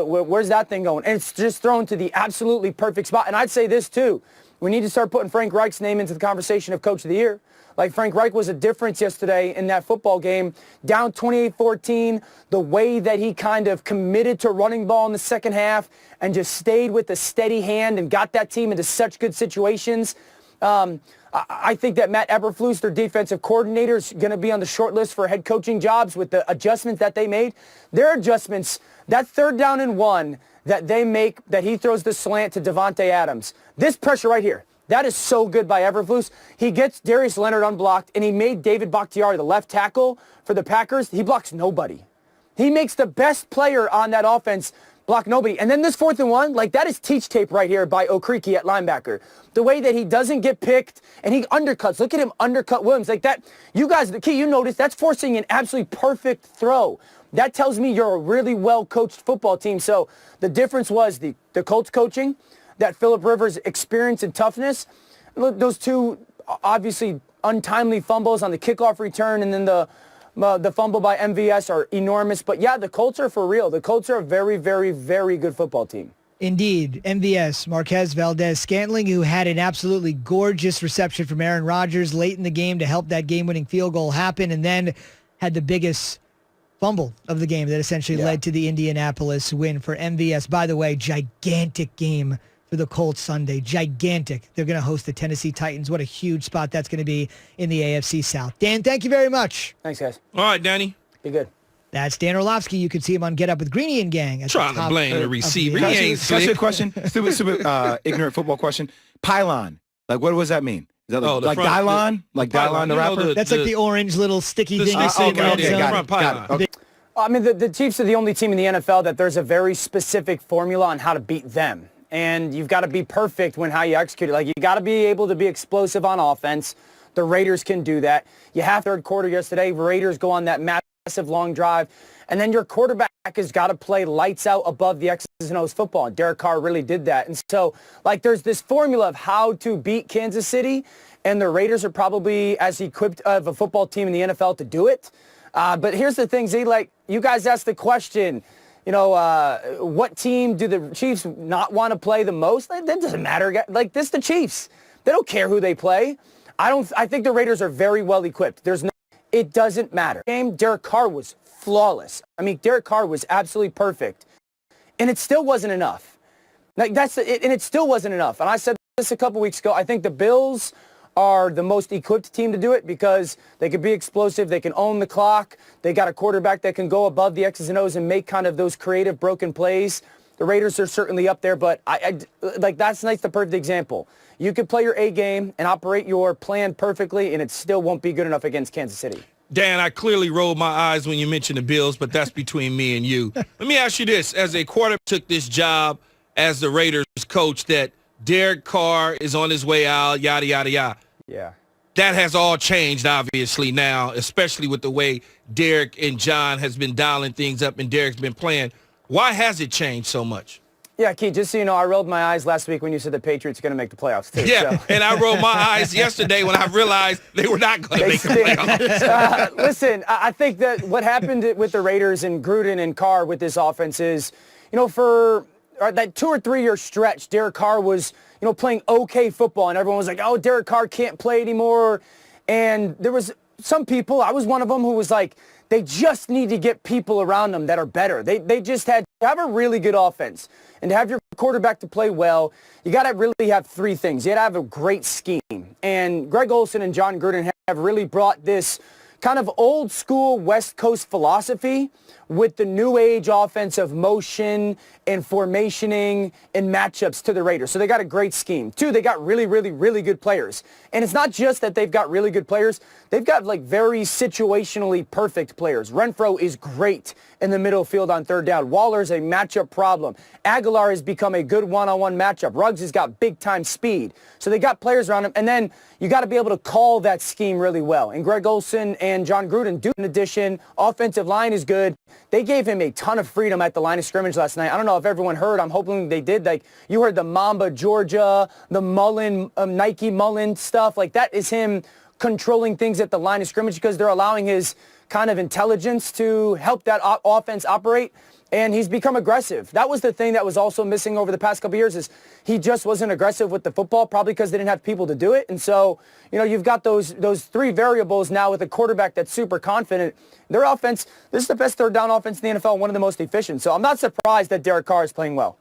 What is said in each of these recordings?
Where's that thing going? And it's just thrown to the absolutely perfect spot. And I'd say this, too. We need to start putting Frank Reich's name into the conversation of Coach of the Year. Like, Frank Reich was a difference yesterday in that football game. Down 28-14, the way that he kind of committed to running ball in the second half and just stayed with a steady hand and got that team into such good situations. I think that Matt Eberflus, their defensive coordinator, is going to be on the short list for head coaching jobs with the adjustments that they made. Their adjustments, that 3rd down and 1 that they make, that he throws the slant to Devontae Adams. This pressure right here, that is so good by Eberflus. He gets Darius Leonard unblocked, and he made David Bakhtiari, the left tackle for the Packers. He blocks nobody. He makes the best player on that offense block nobody. And then this 4th and 1, like that is teach tape right here by Okriki at linebacker. The way that he doesn't get picked and he undercuts. Look at him undercut Williams like that. You guys, the key, you notice that's forcing an absolutely perfect throw. That tells me you're a really well-coached football team. So the difference was the Colts coaching, that Phillip Rivers' experience and toughness. Look, those two obviously untimely fumbles on the kickoff return and then the fumble by MVS are enormous. But, yeah, the Colts are for real. The Colts are a very, very, very good football team. Indeed. MVS, Marquez Valdez-Scantling, who had an absolutely gorgeous reception from Aaron Rodgers late in the game to help that game-winning field goal happen, and then had the biggest fumble of the game that essentially led to the Indianapolis win for MVS. By the way, gigantic game for the Colts Sunday. Gigantic. They're going to host the Tennessee Titans. What a huge spot that's going to be in the AFC South. Dan, thank you very much. Thanks, guys. All right, Danny. Be good. That's Dan Orlovsky. You can see him on Get Up with Greeny and Gang. Trying to blame the receiver. He ain't Can I ask you a question? Stupid, ignorant football question. Pylon. Like, what does that mean? Is that like Dylon? Like Dylon, the rapper? That's like the orange little sticky thing. Okay. I mean, the Chiefs are the only team in the NFL that there's a very specific formula on how to beat them. And you've got to be perfect when how you execute it. Like, you got to be able to be explosive on offense. The Raiders can do that. You have third quarter yesterday. Raiders go on that massive long drive. And then your quarterback has got to play lights out above the X's and O's football. And Derek Carr really did that. And so, like, there's this formula of how to beat Kansas City. And the Raiders are probably as equipped of a football team in the NFL to do it. But here's the thing, Z, like, you guys asked the question, you know, what team do the Chiefs not want to play the most? That doesn't matter. Like, this the Chiefs. They don't care who they play. I think the Raiders are very well equipped. It doesn't matter. Game, Derek Carr was flawless. I mean, Derek Carr was absolutely perfect. And it still wasn't enough. Like, and it still wasn't enough. And I said this a couple weeks ago. I think the Bills are the most equipped team to do it because they can be explosive. They can own the clock. They got a quarterback that can go above the X's and O's and make kind of those creative broken plays. The Raiders are certainly up there, but like that's the perfect example. You could play your A game and operate your plan perfectly, and it still won't be good enough against Kansas City. Dan, I clearly rolled my eyes when you mentioned the Bills, but that's between me and you. Let me ask you this. As a quarterback took this job as the Raiders coach, that Derek Carr is on his way out, yada, yada, yada. Yeah. That has all changed, obviously, now, especially with the way Derek and John has been dialing things up and Derek's been playing. Why has it changed so much? Yeah, Keith, just so you know, I rolled my eyes last week when you said the Patriots are going to make the playoffs, too. Yeah, so. And I rolled my eyes yesterday when I realized they were not going to make the playoffs. Listen, I think that what happened with the Raiders and Gruden and Carr with this offense is, you know, for that 2 or 3 year stretch, Derek Carr was, you know, playing okay football, and everyone was like, oh, Derek Carr can't play anymore. And there was some people, I was one of them, who was like, they just need to get people around them that are better. They just had to have a really good offense. And to have your quarterback to play well, you got to really have 3 things. You got to have a great scheme. And Greg Olson and John Gruden have really brought this kind of old school West Coast philosophy with the new age offensive motion and formationing and matchups to the Raiders. So they got a great scheme. 2, they got really, really, really good players. And it's not just that they've got really good players. They've got like very situationally perfect players. Renfro is great in the middle field on third down. Waller's a matchup problem. Aguilar has become a good one-on-one matchup. Ruggs has got big-time speed. So they got players around him. And then you got to be able to call that scheme really well. And Greg Olson and John Gruden do. In addition, offensive line is good. They gave him a ton of freedom at the line of scrimmage last night. I don't know if everyone heard. I'm hoping they did. Like, you heard the Mamba Georgia, the Mullen, Nike Mullen stuff. Like, that is him controlling things at the line of scrimmage because they're allowing his kind of intelligence to help that offense operate. And he's become aggressive. That was the thing that was also missing over the past couple of years is he just wasn't aggressive with the football, probably because they didn't have people to do it. And so, you've got those three variables now with a quarterback that's super confident. Their offense, this is the best third down offense in the NFL, one of the most efficient. So I'm not surprised that Derek Carr is playing well.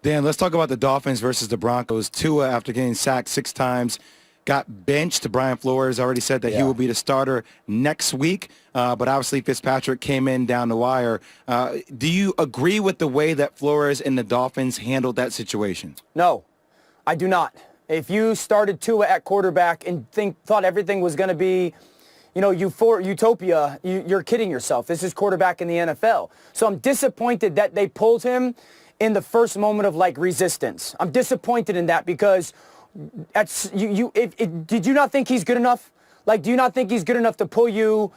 Dan, let's talk about the Dolphins versus the Broncos. Tua, after getting sacked 6 times, got benched. Brian Flores already said that he will be the starter next week, but obviously Fitzpatrick came in down the wire. Do you agree with the way that Flores and the Dolphins handled that situation? No, I do not. If you started Tua at quarterback and thought everything was going to be, utopia, you're kidding yourself. This is quarterback in the NFL. So I'm disappointed that they pulled him in the first moment of resistance. I'm disappointed in that because did you not think he's good enough? Do you not think he's good enough to pull you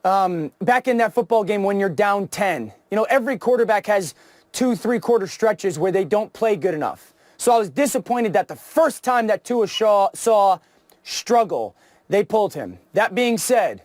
back in that football game when you're down 10? Every quarterback has 2-3 quarter stretches where they don't play good enough. So I was disappointed that the first time that Tua saw struggle, they pulled him. That being said,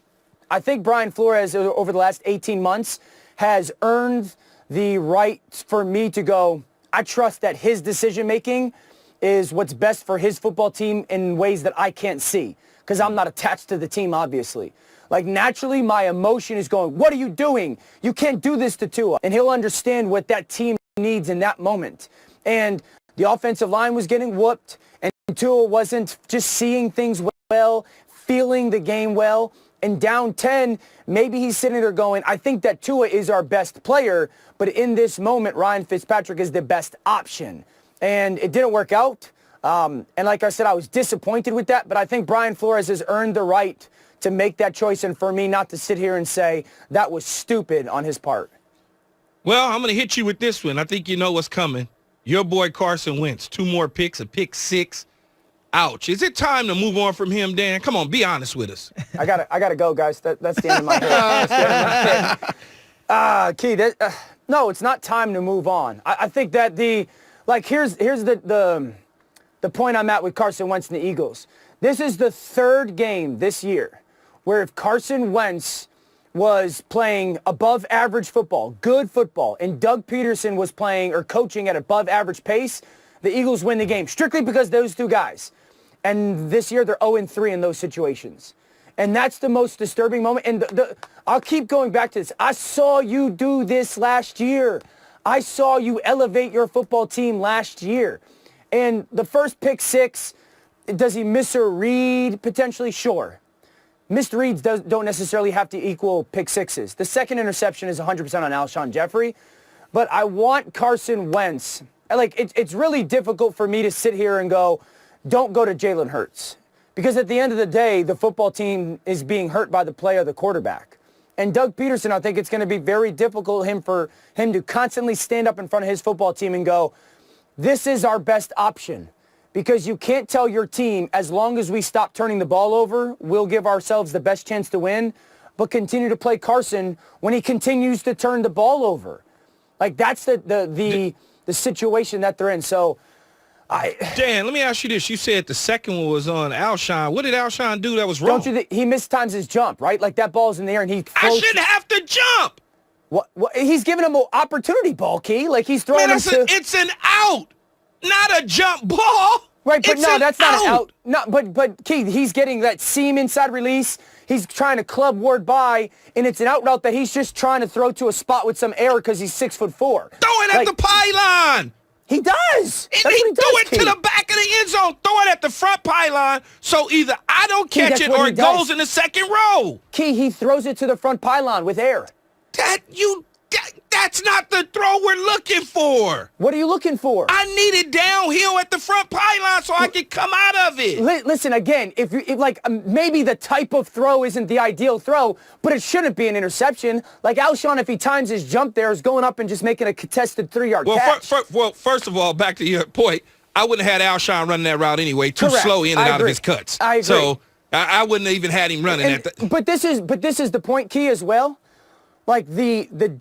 I think Brian Flores over the last 18 months has earned the right for me to go, I trust that his decision-making is what's best for his football team in ways that I can't see because I'm not attached to the team, obviously. Naturally, my emotion is going, what are you doing? You can't do this to Tua. And he'll understand what that team needs in that moment. And the offensive line was getting whooped, and Tua wasn't just seeing things well, feeling the game well. And down 10, maybe he's sitting there going, I think that Tua is our best player, but in this moment, Ryan Fitzpatrick is the best option. And it didn't work out. And like I said, I was disappointed with that. But I think Brian Flores has earned the right to make that choice. And for me not to sit here and say that was stupid on his part. Well, I'm going to hit you with this one. I think you know what's coming. Your boy Carson Wentz, 2 more picks, a pick 6. Ouch. Is it time to move on from him, Dan? Come on, be honest with us. I gotta go, guys. That's the end of my pick. Key, no, it's not time to move on. I think that here's the point I'm at with Carson Wentz and the Eagles. This is the 3rd game this year where if Carson Wentz was playing above average football, good football, and Doug Peterson was playing or coaching at above average pace, the Eagles win the game strictly because those 2 guys. And this year they're 0-3 in those situations. And that's the most disturbing moment. And I'll keep going back to this. I saw you do this last year. I saw you elevate your football team last year. And the first pick 6, does he miss a read? Potentially, sure. Missed reads don't necessarily have to equal pick 6s. The second interception is 100% on Alshon Jeffrey. But I want Carson Wentz. It's really difficult for me to sit here and go, don't go to Jalen Hurts. Because at the end of the day, the football team is being hurt by the play of the quarterback. And Doug Peterson, I think it's going to be very difficult for him to constantly stand up in front of his football team and go, this is our best option. Because you can't tell your team, as long as we stop turning the ball over, we'll give ourselves the best chance to win, but continue to play Carson when he continues to turn the ball over. That's the situation that they're in. So, Dan, let me ask you this. You said the second one was on Alshon. What did Alshon do that was wrong? He mistimes his jump, right? That ball's in the air and he floats. I shouldn't have to jump. What? He's giving him an opportunity ball, Key. He's throwing it's an out, not a jump ball. Right, but that's not an out. No, but Key, he's getting that seam inside release. He's trying to club Ward by, and it's an out route that he's just trying to throw to a spot with some air because he's 6'4". Throw it at the pylon. He does. He threw it to the back of the end zone. Throw it at the front pylon. So either I don't catch it or it goes in the second row. Key, he throws it to the front pylon with air. That's not the throw we're looking for. What are you looking for? I need it downhill at the front pylon so I can come out of it. Listen, again, if maybe the type of throw isn't the ideal throw, but it shouldn't be an interception. Alshon, if he times his jump there, is going up and just making a contested 3-yard catch. First of all, back to your point, I wouldn't have had Alshon running that route anyway. Too Correct. slow in and out of his cuts. I agree. So I wouldn't have even had him running that. But this is the point, Key, as well. The